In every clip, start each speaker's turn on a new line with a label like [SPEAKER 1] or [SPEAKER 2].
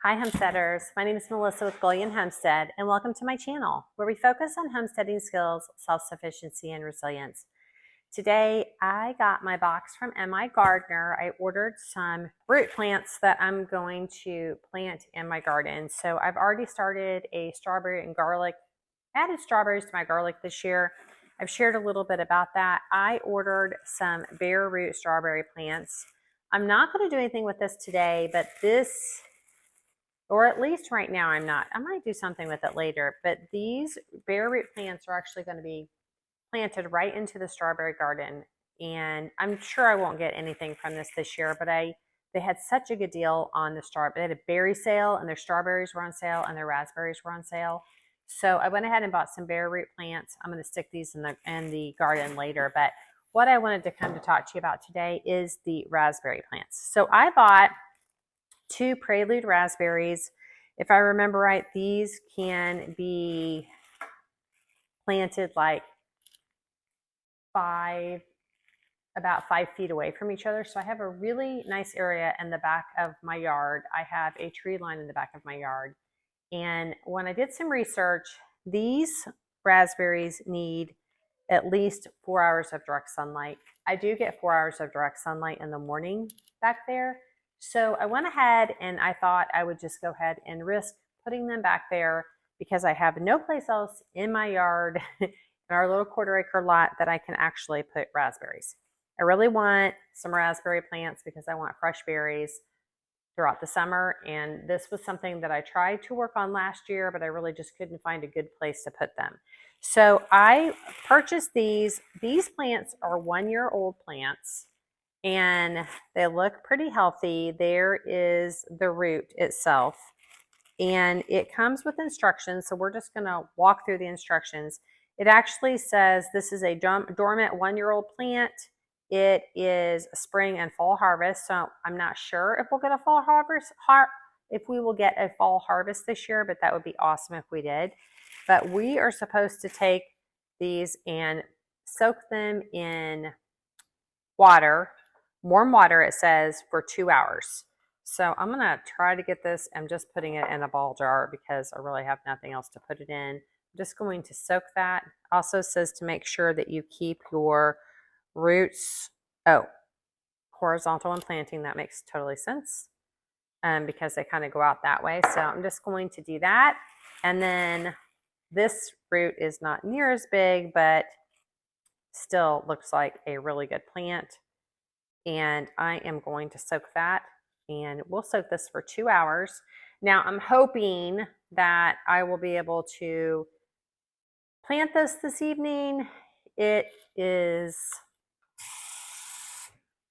[SPEAKER 1] Hi homesteaders, my name is Melissa with Gullion Homestead and welcome to my channel where we focus on homesteading skills, self-sufficiency, and resilience. Today I got my box from M.I. Gardener. I ordered some root plants that I'm going to plant in my garden. So I've already started a strawberry and garlic, added strawberries to my garlic this year. I've shared a little bit about that. I ordered some bare root strawberry plants. I'm not going to do anything with this today, but or at least right now I'm not. I might do something with it later, but these bare root plants are actually going to be planted right into the strawberry garden. And I'm sure I won't get anything from this year, but they had such a good deal on the strawberry. They had a berry sale and their strawberries were on sale and their raspberries were on sale. So I went ahead and bought some bare root plants. I'm going to stick these in the garden later, but what I wanted to come to talk to you about today is the raspberry plants. So I bought 2 Prelude raspberries. If I remember right, these can be planted like about 5 feet away from each other. So I have a really nice area in the back of my yard. I have a tree line in the back of my yard. And when I did some research, these raspberries need at least 4 hours of direct sunlight. I do get 4 hours of direct sunlight in the morning back there. So I went ahead and I thought I would just go ahead and risk putting them back there because I have no place else in my yard, in our little 1/4 acre lot, that I can actually put raspberries. I really want some raspberry plants because I want fresh berries throughout the summer. And this was something that I tried to work on last year, but I really just couldn't find a good place to put them. So I purchased these. These plants are 1-year-old plants and they look pretty healthy. There is the root itself and it comes with instructions. So we're just going to walk through the instructions. It actually says this is a dormant 1-year-old plant. It is spring and fall harvest. So I'm not sure if we'll get a fall harvest, if we will get a fall harvest this year, but that would be awesome if we did. But we are supposed to take these and soak them in water, warm water, it says, for 2 hours. So I'm going to try to get this. I'm just putting it in a ball jar because I really have nothing else to put it in. I'm just going to soak that. Also says to make sure that you keep your roots, horizontal when planting. That makes totally sense because they kind of go out that way. So I'm just going to do that. And then this root is not near as big, but still looks like a really good plant. And I am going to soak that, and we'll soak this for 2 hours. Now I'm hoping that I will be able to plant this evening. It is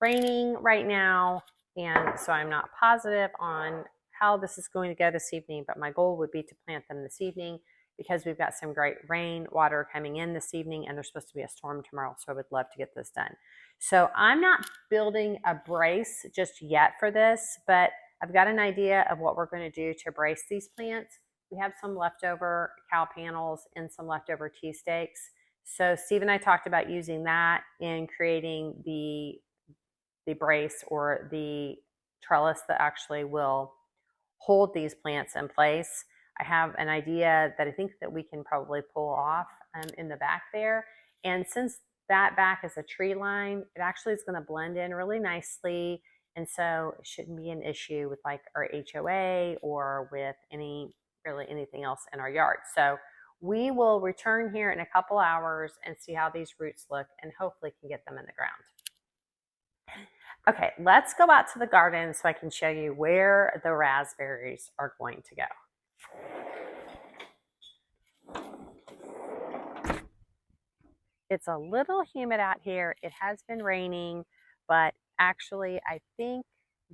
[SPEAKER 1] raining right now, and so I'm not positive on how this is going to go this evening, but my goal would be to plant them this evening because we've got some great rain water coming in this evening and there's supposed to be a storm tomorrow, so I would love to get this done. So I'm not building a brace just yet for this, but I've got an idea of what we're going to do to brace these plants. We have some leftover cow panels and some leftover tea stakes. So Steve and I talked about using that in creating the brace or the trellis that actually will hold these plants in place. I have an idea that I think that we can probably pull off in the back there. And since that back is a tree line, it actually is going to blend in really nicely. And so it shouldn't be an issue with like our HOA or with anything else in our yard. So we will return here in a couple hours and see how these roots look and hopefully can get them in the ground. Okay, let's go out to the garden so I can show you where the raspberries are going to go. It's a little humid out here. It has been raining, but actually I think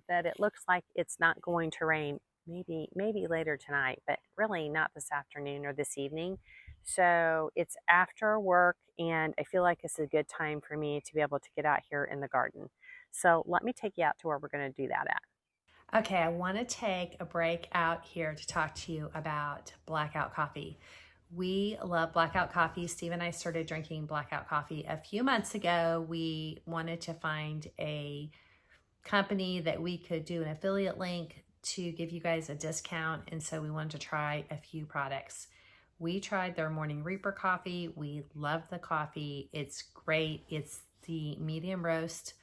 [SPEAKER 1] that it looks like it's not going to rain. Maybe later tonight, but really not this afternoon or this evening. So it's after work and I feel like it's a good time for me to be able to get out here in the garden. So let me take you out to where we're going to do that at. Okay, I want to take a break out here to talk to you about Blackout Coffee. We love Blackout Coffee. Steve and I started drinking Blackout Coffee a few months ago. We wanted to find a company that we could do an affiliate link
[SPEAKER 2] to give you guys a discount, and so we wanted to try a few products. We tried their Morning Reaper coffee. We love the coffee. It's great. It's the medium roast.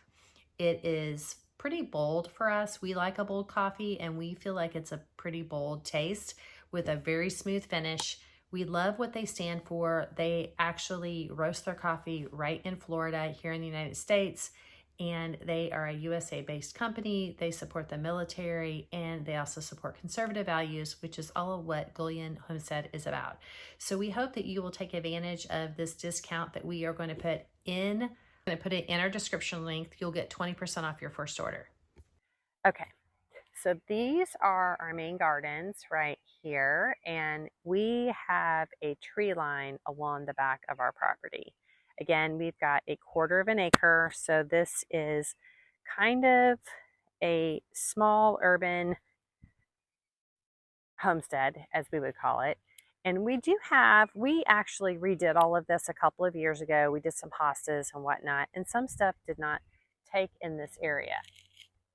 [SPEAKER 2] It is pretty bold for us. We like a bold coffee, and we feel like it's a pretty bold taste with a very smooth finish. We love what they stand for. They actually roast their coffee right in Florida here in the United States, and they are a USA-based company. They support the military, and they also support conservative values, which is all of what Gullion Homestead is about. So we hope that you will take advantage of this discount that we are going to put in. I'm going to put it in our description link. You'll get 20% off your first order.
[SPEAKER 1] Okay, so these are our main gardens right here, and we have a tree line along the back of our property. Again, we've got a quarter of an acre, so this is kind of a small urban homestead, as we would call it. And we actually redid all of this a couple of years ago. We did some hostas and whatnot, and some stuff did not take in this area.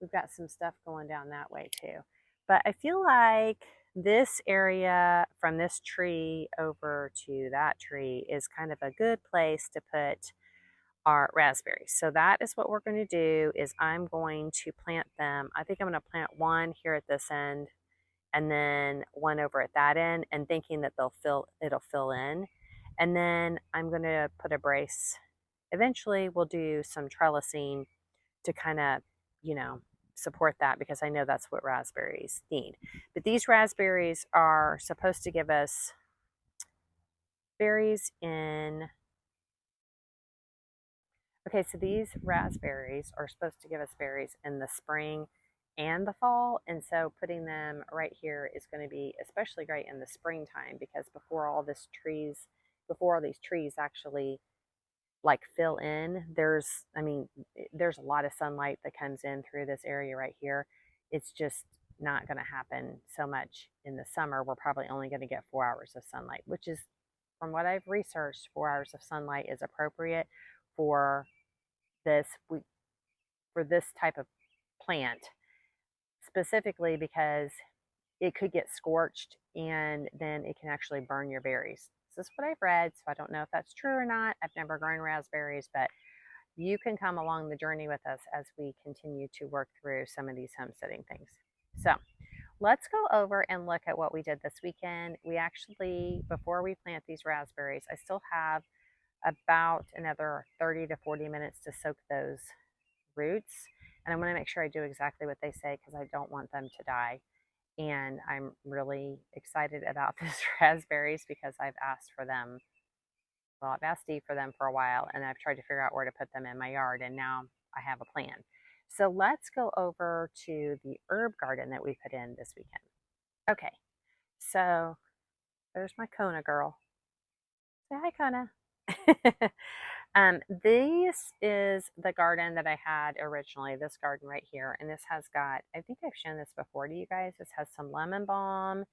[SPEAKER 1] We've got some stuff going down that way too. But I feel like this area from this tree over to that tree is kind of a good place to put our raspberries. So that is what we're going to do is I'm going to plant them. I think I'm going to plant one here at this end and then one over at that end, and thinking that it'll fill in. And then I'm going to put a brace. Eventually we'll do some trellising to kind of, you know, support that, because I know that's what raspberries need. But these raspberries are supposed to give us berries in, okay, so these raspberries are supposed to give us berries in the spring and the fall. And so putting them right here is going to be especially great in the springtime, because before all these trees actually like fill in, there's a lot of sunlight that comes in through this area right here. It's just not going to happen so much in the summer. We're probably only going to get 4 hours of sunlight, which is, from what I've researched, 4 hours of sunlight is appropriate for this for this type of plant, specifically because it could get scorched and then it can actually burn your berries. This is what I've read, so I don't know if that's true or not. I've never grown raspberries, but you can come along the journey with us as we continue to work through some of these homesteading things. So let's go over and look at what we did this weekend. We actually, before we plant these raspberries, I still have about another 30 to 40 minutes to soak those roots. And I'm going to make sure I do exactly what they say, because I don't want them to die. And I'm really excited about these raspberries because I've asked for them. Well, I've asked Steve for them for a while, and I've tried to figure out where to put them in my yard, and now I have a plan. So let's go over to the herb garden that we put in this weekend. Okay, so there's my Kona girl. Say hi, Kona. This is the garden that I had originally, this garden right here. And this has got, I think I've shown this before to you guys. This has some lemon balm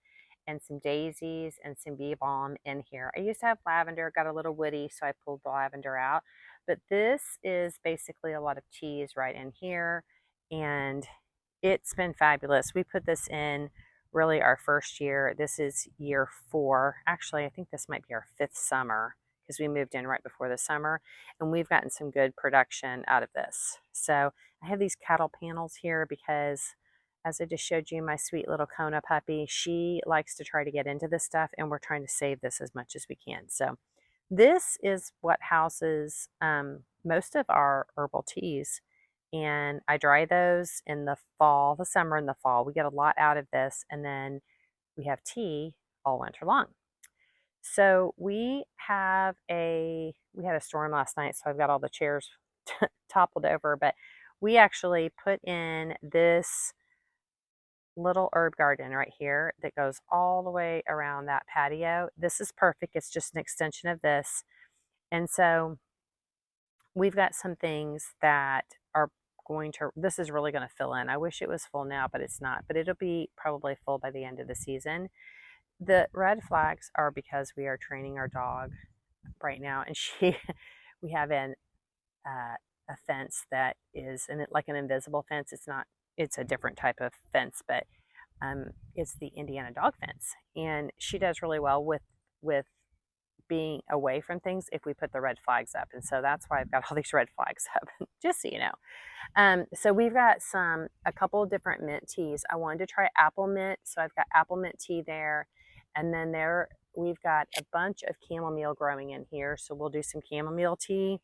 [SPEAKER 1] and some daisies and some bee balm in here. I used to have lavender, got a little woody, so I pulled the lavender out. But this is basically a lot of teas right in here. And it's been fabulous. We put this in really our first year. This is year 4. Actually, I think this might be our 5th summer, because we moved in right before the summer, and we've gotten some good production out of this. So I have these cattle panels here because, as I just showed you, my sweet little Kona puppy, she likes to try to get into this stuff, and we're trying to save this as much as we can. So this is what houses most of our herbal teas. And I dry those in the fall, the summer and the fall. We get a lot out of this, and then we have tea all winter long. So we had a storm last night, so I've got all the chairs toppled over, but we actually put in this little herb garden right here that goes all the way around that patio. This is perfect. It's just an extension of this. And so we've got some things that are this is really going to fill in. I wish it was full now, but it's not. But it'll be probably full by the end of the season. The red flags are because we are training our dog right now, and we have a fence that is like an invisible fence. It's not. It's a different type of fence, but It's the Indiana dog fence, and she does really well with being away from things if we put the red flags up. And so that's why I've got all these red flags up, just so you know. So we've got a couple of different mint teas. I wanted to try apple mint, so I've got apple mint tea there, and then we've got a bunch of chamomile growing in here, so we'll do some chamomile tea.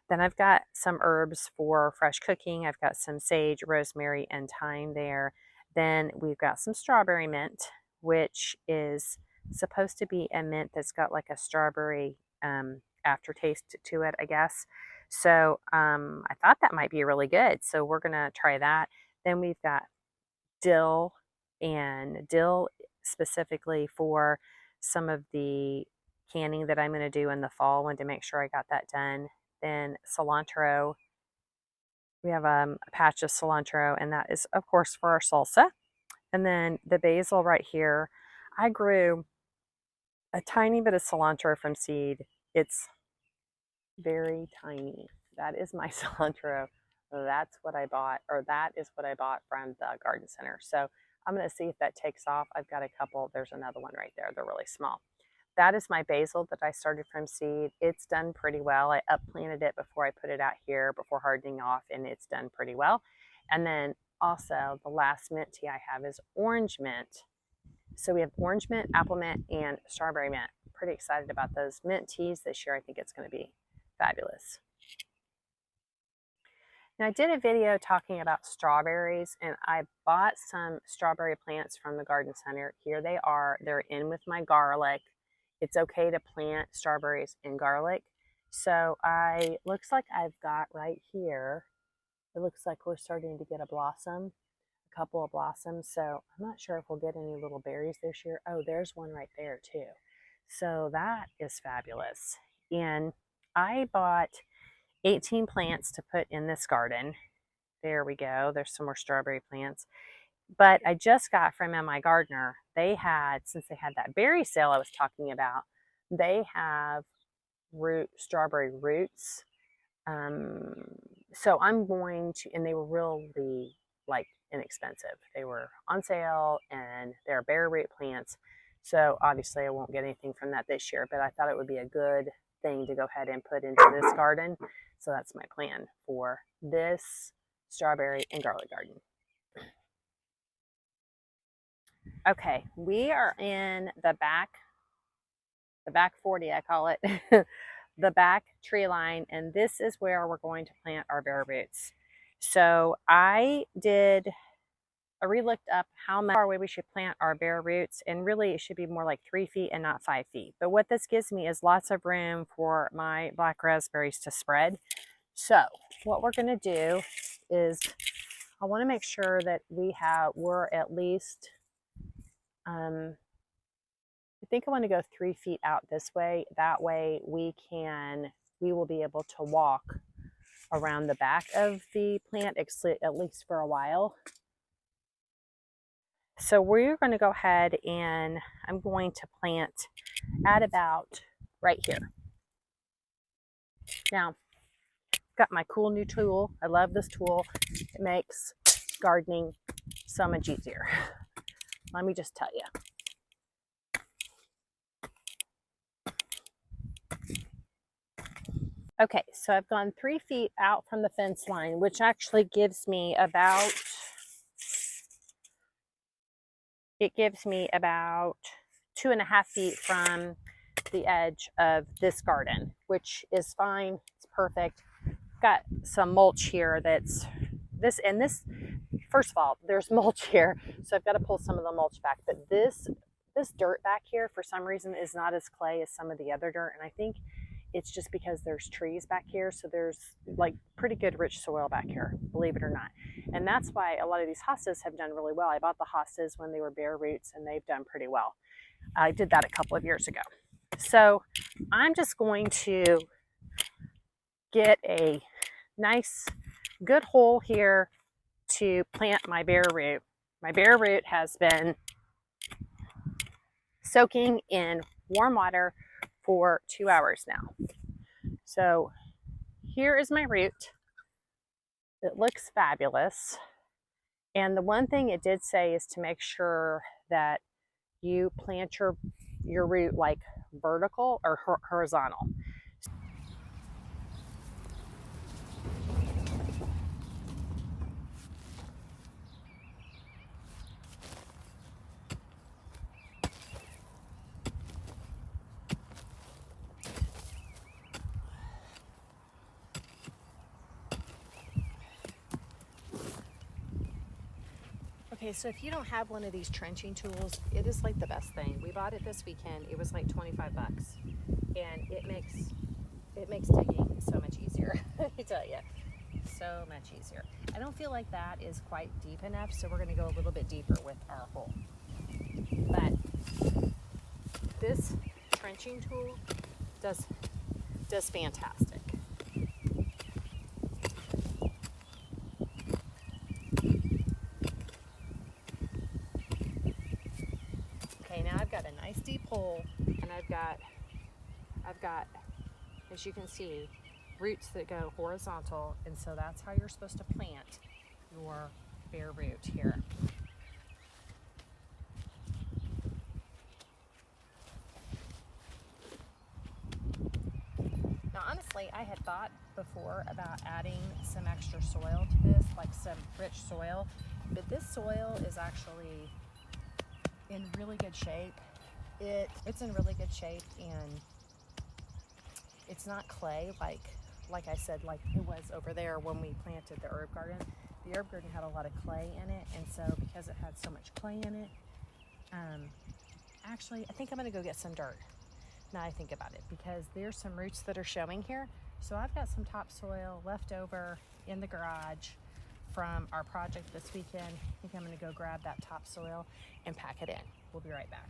[SPEAKER 1] Then I've got some herbs for fresh cooking. I've got some sage, rosemary, and thyme there. Then we've got some strawberry mint, which is supposed to be a mint that's got like a strawberry aftertaste to it, I guess. So I thought that might be really good. So we're going to try that. Then we've got dill, and dill specifically for some of the canning that I'm going to do in the fall. I wanted to make sure I got that done. Then cilantro. We have a patch of cilantro, and that is, of course, for our salsa. And then the basil right here. I grew a tiny bit of cilantro from seed. It's very tiny. That is my cilantro. That's what I bought, or that is what I bought from the garden center. So I'm going to see if that takes off. I've got a couple. There's another one right there. They're really small. That is my basil that I started from seed. It's done pretty well. I upplanted it before I put it out here before hardening off, and it's done pretty well. And then also the last mint tea I have is orange mint. So we have orange mint, apple mint, and strawberry mint. Pretty excited about those mint teas this year. I think it's going to be fabulous. Now, I did a video talking about strawberries, and I bought some strawberry plants from the garden center. Here they are. They're in with my garlic. It's okay to plant strawberries in garlic. So looks like I've got right here, it looks like we're starting to get a couple of blossoms. So I'm not sure if we'll get any little berries this year. Oh, there's one right there too. So that is fabulous. And I bought 18 plants to put in this garden. There we go. There's some more strawberry plants. But I just got from M.I. Gardener, since they had that berry sale I was talking about, they have strawberry roots. So I'm going to, and they were really inexpensive. They were on sale, and they're bare root plants. So obviously I won't get anything from that this year, but I thought it would be a good thing to go ahead and put into this garden. So that's my plan for this strawberry and garlic garden. Okay, we are in the back 40, I call it, the back tree line, and this is where we're going to plant our bare roots. So I re-looked up how far away we should plant our bare roots, and really it should be more like 3 feet and not 5 feet. But what this gives me is lots of room for my black raspberries to spread. So what we're going to do is I want to make sure that we're at least, I think I want to go 3 feet out this way. That way we will be able to walk around the back of the plant, at least for a while. So we're going to go ahead, and I'm going to plant at about right here. Now, I've got my cool new tool. I love this tool. It makes gardening so much easier. Let me just tell you. Okay, so I've gone 3 feet out from the fence line, which actually gives me about 2.5 feet from the edge of this garden, which is fine. It's perfect. Got some mulch here first of all, there's mulch here, so I've got to pull some of the mulch back. But this dirt back here, for some reason, is not as clay as some of the other dirt, and I think it's just because there's trees back here, so there's like pretty good rich soil back here, believe it or not. And that's why a lot of these hostas have done really well. I bought the hostas when they were bare roots, and they've done pretty well. I did that a couple of years ago. So I'm just going to get a nice good hole here to plant my bare root. My bare root has been soaking in warm water for 2 hours now. So here is my root. It looks fabulous. And the one thing it did say is to make sure that you plant your root like vertical or horizontal.
[SPEAKER 2] Okay, so if you don't have one of these trenching tools, it is like the best thing. We bought it this weekend. It was like 25 bucks. And it makes digging so much easier. I tell you. So much easier. I don't feel like that is quite deep enough, so we're going to go a little bit deeper with our hole. But this trenching tool does fantastic. Okay, now I've got a nice deep hole, and I've got, as you can see, roots that go horizontal, and so that's how you're supposed to plant your bare root here. Now, honestly, I had thought before about adding some extra soil to this, like some rich soil, but this soil is actually in really good shape. It's in really good shape, and it's not clay like I said, like it was over there when we planted the herb garden. The herb garden had a lot of clay in it, and so because it had so much clay in it, actually, I think I'm gonna go get some dirt. Now I think about it, because there's some roots that are showing here. So I've got some topsoil left over in the garage from our project this weekend. I think I'm gonna go grab that topsoil and pack it in. We'll be right back.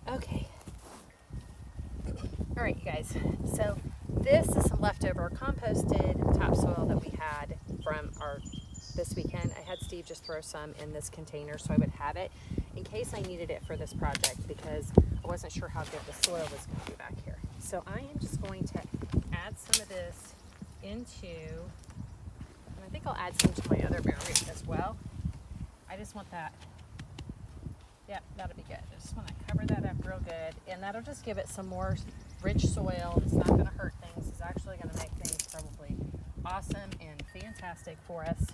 [SPEAKER 2] Okay. All right, you guys. So this is some leftover composted topsoil that we had from our this weekend. I had Steve just throw some in this container so I would have it in case I needed it for this project, because I wasn't sure how good the soil was going to be back here. So I am just going to add some of this into, and I think I'll add some to my other bare root as well. I just want that. Yep, that'll be good. I just want to cover that up real good, and that'll just give it some more rich soil. It's not going to hurt things. It's actually going to make things probably awesome and fantastic for us.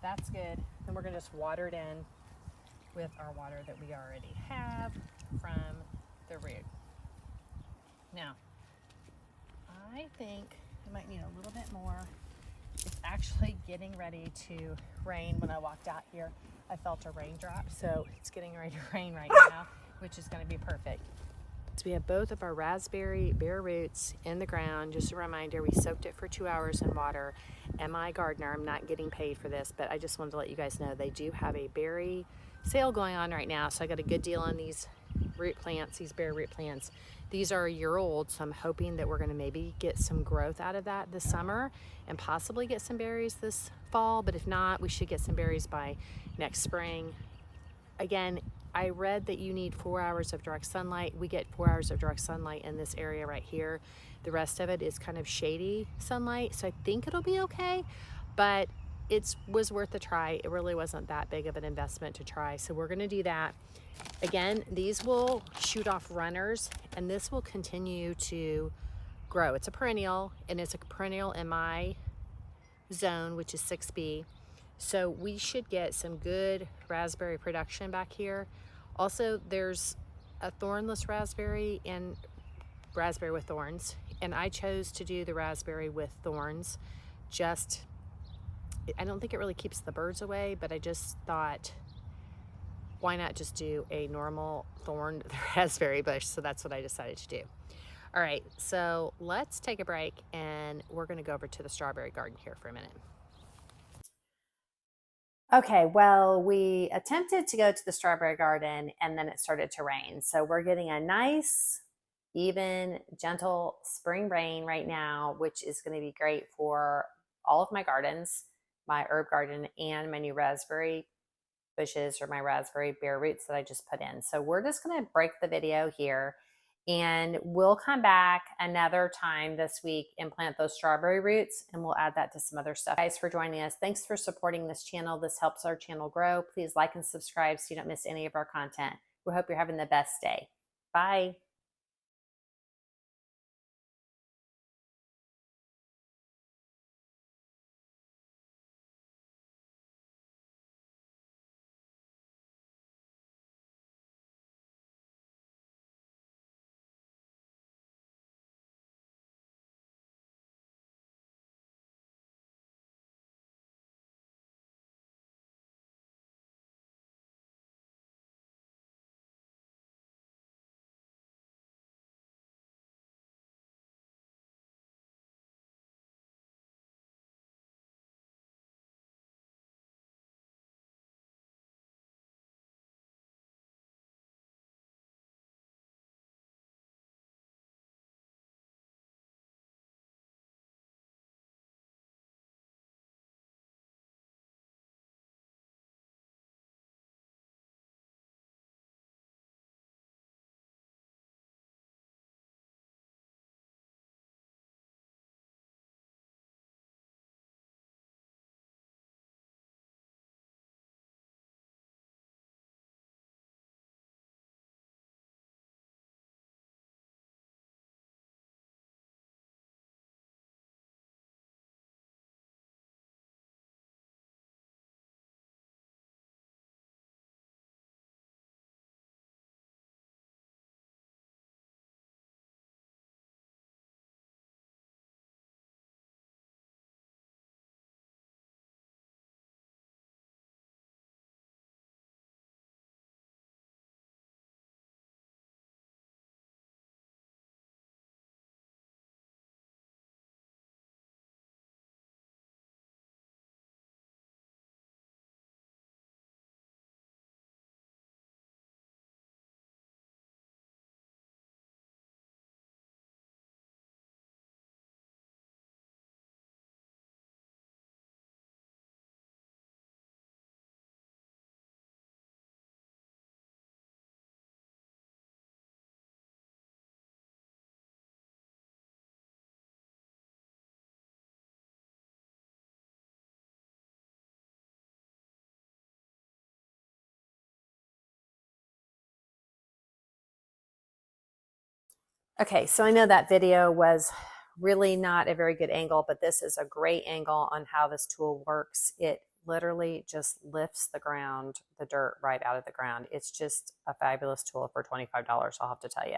[SPEAKER 2] That's good. Then we're going to just water it in with our water that we already have from the root. Now, I think I might need a little bit more. It's actually getting ready to rain. When I walked out here, I felt a raindrop, so it's getting ready to rain right now, which is going to be perfect. So we have both of our raspberry bare roots in the ground. Just a reminder, we soaked it for 2 hours in water. And my gardener, I'm not getting paid for this, but I just wanted to let you guys know they do have a berry sale going on right now. So I got a good deal on these root plants, these bare root plants. These are a year old, so I'm hoping that we're going to maybe get some growth out of that this summer and possibly get some berries this fall. But if not, we should get some berries by next spring. Again, I read that you need 4 hours of direct sunlight. We get 4 hours of direct sunlight in this area right here. The rest of it is kind of shady sunlight, so I think it'll be okay, but it was worth a try. It really wasn't that big of an investment to try, so we're gonna do that. Again, these will shoot off runners, and this will continue to grow. It's a perennial, and it's a perennial in my zone, which is 6B. So we should get some good raspberry production back here. Also, there's a thornless raspberry and raspberry with thorns, and I chose to do the raspberry with thorns. I don't think it really keeps the birds away, but I just thought, why not just do a normal thorned raspberry bush? So that's what I decided to do. All right, so let's take a break, and we're gonna go over to the strawberry garden here for a minute.
[SPEAKER 1] Okay, well, we attempted to go to the strawberry garden and then it started to rain. So we're getting a nice, even, gentle spring rain right now, which is going to be great for all of my gardens, my herb garden, and my new raspberry bushes or my raspberry bare roots that I just put in. So we're just going to break the video here And we'll come back another time this week and plant those strawberry roots, and we'll add that to some other stuff. Guys, for joining us. Thanks for supporting this channel. This helps our channel grow. Please like and subscribe so you don't miss any of our content. We hope you're having the best day. Bye. Okay, so I know that video was really not a very good angle, but this is a great angle on how this tool works. It literally just lifts the dirt right out of the ground. It's just a fabulous tool for $25, I'll have to tell you.